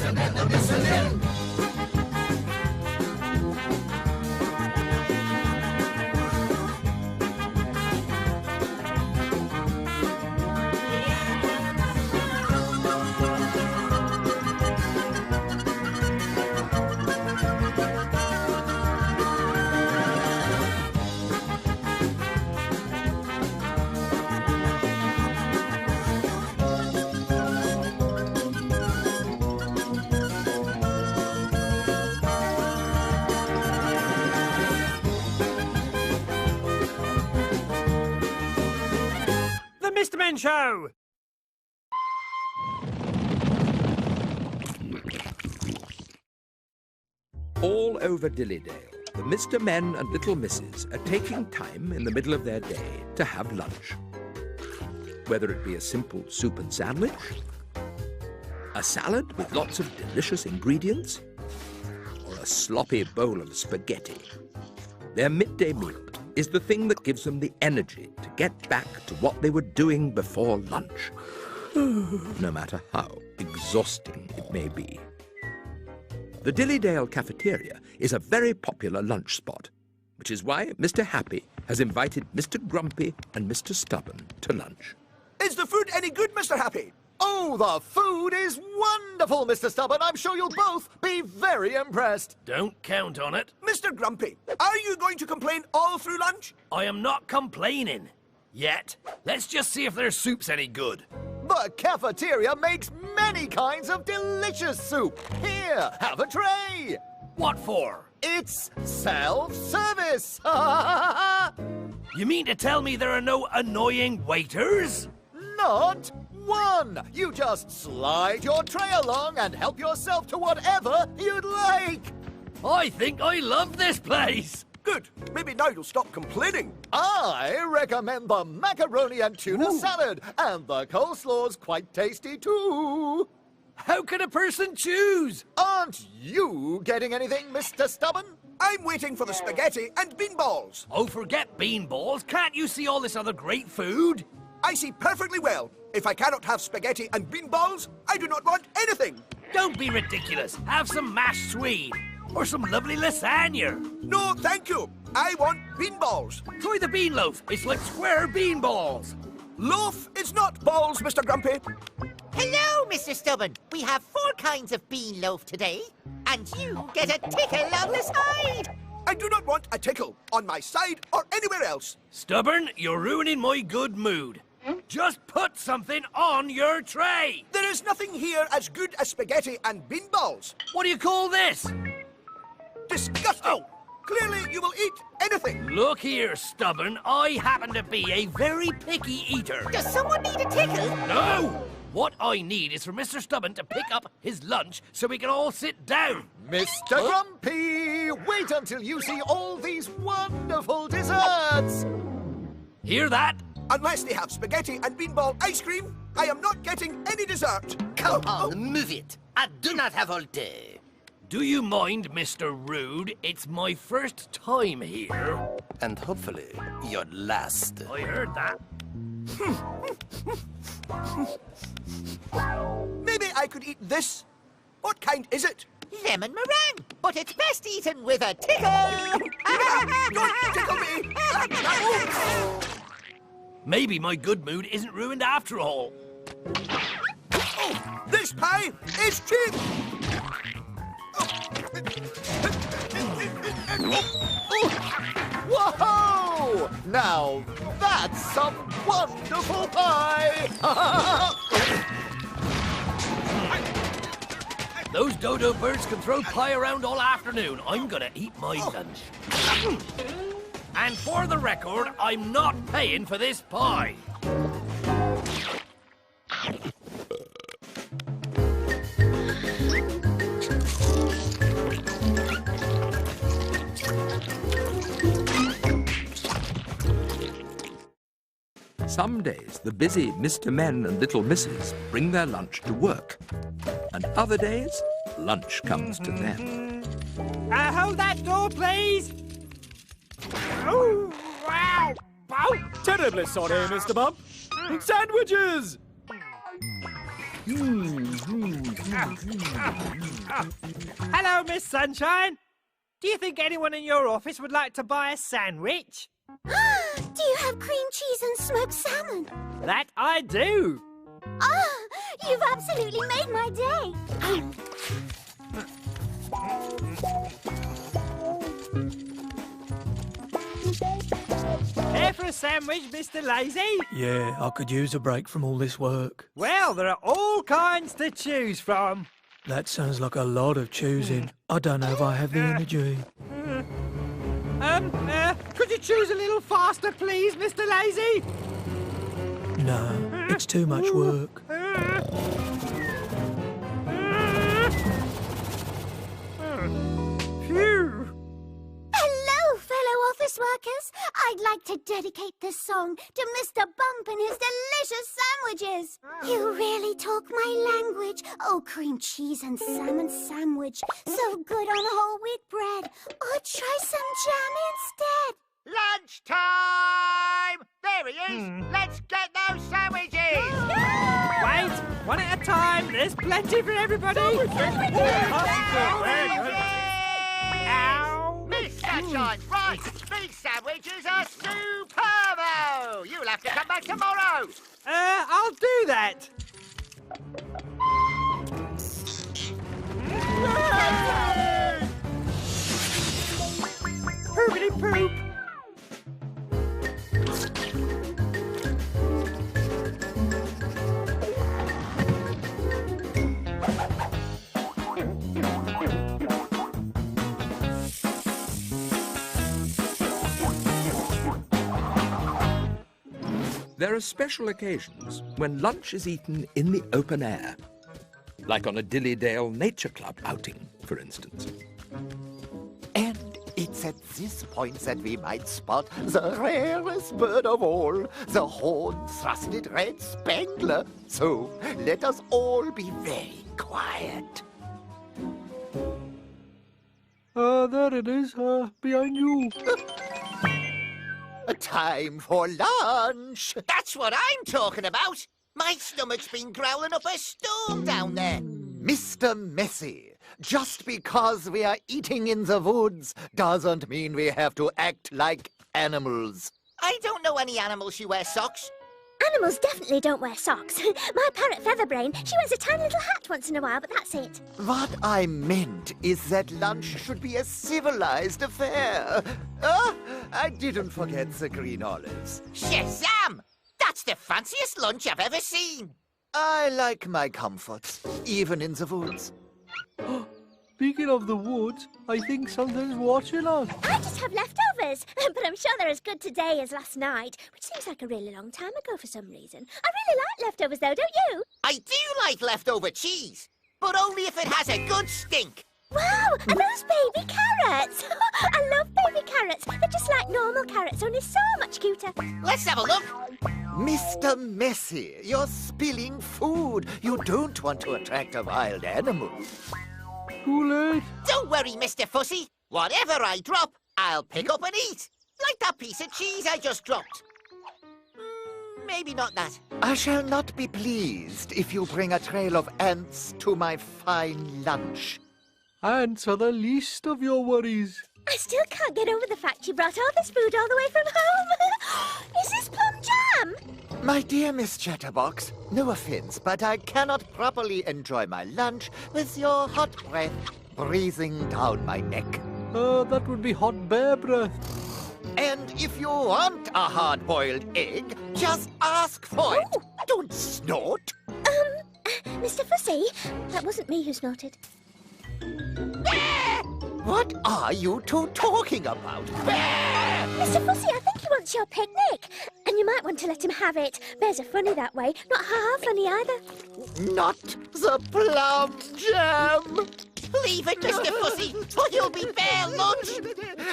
Mr. Men and Mr. Men. Mr. Men Show! All over Dillydale, the Mr. Men and Little Misses are taking time in the middle of their day to have lunch. Whether it be a simple soup and sandwich, a salad with lots of delicious ingredients, or a sloppy bowl of spaghetti, their midday meal is the thing that gives them the energy to get back to what they were doing before lunch, no matter how exhausting it may be. The Dillydale cafeteria is a very popular lunch spot, which is why Mr. Happy has invited Mr. Grumpy and Mr. Stubborn to lunch. Is the food any good, Mr. Happy? Oh, the food is wonderful, Mr. Stubborn. I'm sure you'll both be very impressed. Don't count on it. Mr. Grumpy, are you going to complain all through lunch? I am not complaining. Yet. Let's just see if their soup's any good. The cafeteria makes many kinds of delicious soup. Here, have a tray. What for? It's self-service. You mean to tell me there are no annoying waiters? Not one. You just slide your tray along and help yourself to whatever you'd like. I think I love this place. Good. Maybe now you'll stop complaining. I recommend the macaroni and tuna salad, and the coleslaw's quite tasty too. How can a person choose? Aren't you getting anything, Mr. Stubborn? I'm waiting for the spaghetti and bean balls. Oh, forget bean balls. Can't you see all this other great food? I see perfectly well. If I cannot have spaghetti and bean balls, I do not want anything. Don't be ridiculous. Have some mashed Swede. Or some lovely lasagna. No, thank you. I want bean balls. Try the bean loaf. It's like square bean balls. Loaf is not balls, Mr. Grumpy. Hello, Mr. Stubborn. We have 4 kinds of bean loaf today, and you get a tickle on the side. I do not want a tickle on my side or anywhere else. Stubborn, you're ruining my good mood. Just put something on your tray. There is nothing here as good as spaghetti and bean balls. What do you call this? Disgusting! Oh. Clearly you will eat anything. Look here, Stubborn. I happen to be a very picky eater. Does someone need a tickle? No! What I need is for Mr. Stubborn to pick up his lunch so we can all sit down. Mr. Grumpy, wait until you see all these wonderful desserts. Hear that? Unless they have spaghetti and beanball ice cream, I am not getting any dessert. Come on, move it. I do not have all day. Do you mind, Mr. Rude? It's my first time here. And hopefully, your last. I heard that. Maybe I could eat this. What kind is it? Lemon meringue, but it's best eaten with a tickle. Don't tickle me. Maybe my good mood isn't ruined after all. Oh, this pie is cheap. Whoa! Now that's some wonderful pie! Those dodo birds can throw pie around all afternoon. I'm gonna eat my lunch. And for the record, I'm not paying for this pie. Some days, the busy Mr. Men and Little Misses bring their lunch to work. And other days, lunch comes to them. Hold that door, please. Oh, wow. Oh. Terribly sorry, Mr. Bump. Sandwiches! Hello, Miss Sunshine. Do you think anyone in your office would like to buy a sandwich? Do you have cream cheese and smoked salmon? That I do. Oh, you've absolutely made my day. Care for a sandwich, Mr. Lazy? Yeah, I could use a break from all this work. Well, there are all kinds to choose from. That sounds like a lot of choosing. I don't know if I have the energy. Could you choose a little faster, please, Mr. Lazy? No, it's too much work. Phew. Hello, fellow office workers. I'd like to dedicate this song to Mr. Bump and his delicious sandwiches. You really talk my language. Oh, cream cheese and salmon sandwich. So good on whole wheat bread. Or try some jam instead. Lunchtime! There he is! Let's get those sandwiches! Wait, one at a time. There's plenty for everybody. Ow. Miss Sunshine, right! These sandwiches are superbo! You'll have to come back tomorrow! I'll do that. Poopity poop. There are special occasions when lunch is eaten in the open air, like on a Dillydale Nature Club outing, for instance. And it's at this point that we might spot the rarest bird of all, the horn-thrusted red spangler. So let us all be very quiet. There it is, behind you. Time for lunch. That's what I'm talking about! My stomach's been growling up a storm down there. Mr. Messy, just because we are eating in the woods doesn't mean we have to act like animals. I don't know any animals who wear socks. Animals definitely don't wear socks. My parrot Featherbrain, she wears a tiny little hat once in a while, but that's it. What I meant is that lunch should be a civilized affair. I didn't forget the green olives. Shazam! That's the fanciest lunch I've ever seen. I like my comforts, even in the woods. Speaking of the woods, I think something's watching us. I just have leftovers, but I'm sure they're as good today as last night, which seems like a really long time ago for some reason. I really like leftovers though, don't you? I do like leftover cheese, but only if it has a good stink. Wow, and those baby carrots! I love baby carrots. They're just like normal carrots, only so much cuter. Let's have a look. Mr. Messy, you're spilling food. You don't want to attract a wild animal. Too late. Don't worry, Mr. Fussy. Whatever I drop, I'll pick up and eat. Like that piece of cheese I just dropped. Maybe not that. I shall not be pleased if you bring a trail of ants to my fine lunch. Ants are the least of your worries. I still can't get over the fact you brought all this food all the way from home. Is this plum jam? My dear Miss Chatterbox, no offense, but I cannot properly enjoy my lunch with your hot breath breathing down my neck. That would be hot bear breath. And if you want a hard-boiled egg, just ask for it. Don't snort. Mr. Fussy, that wasn't me who snorted. What are you two talking about? Mr. Fussy, I think he wants your picnic. And you might want to let him have it. Bears are funny that way. Not half funny either. Not the plum jam. Leave it, Mr. Fussy, or you'll be bare lunch.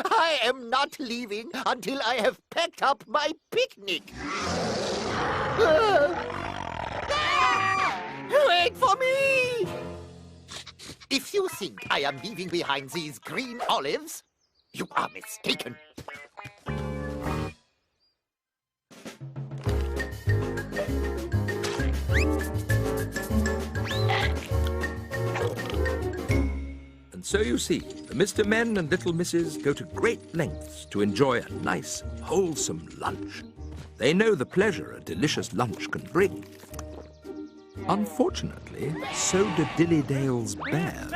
I am not leaving until I have packed up my picnic. Wait for me! If you think I am leaving behind these green olives, you are mistaken. So you see, the Mr. Men and little Misses go to great lengths to enjoy a nice, wholesome lunch. They know the pleasure a delicious lunch can bring. Unfortunately, so do Dilly Dale's bears.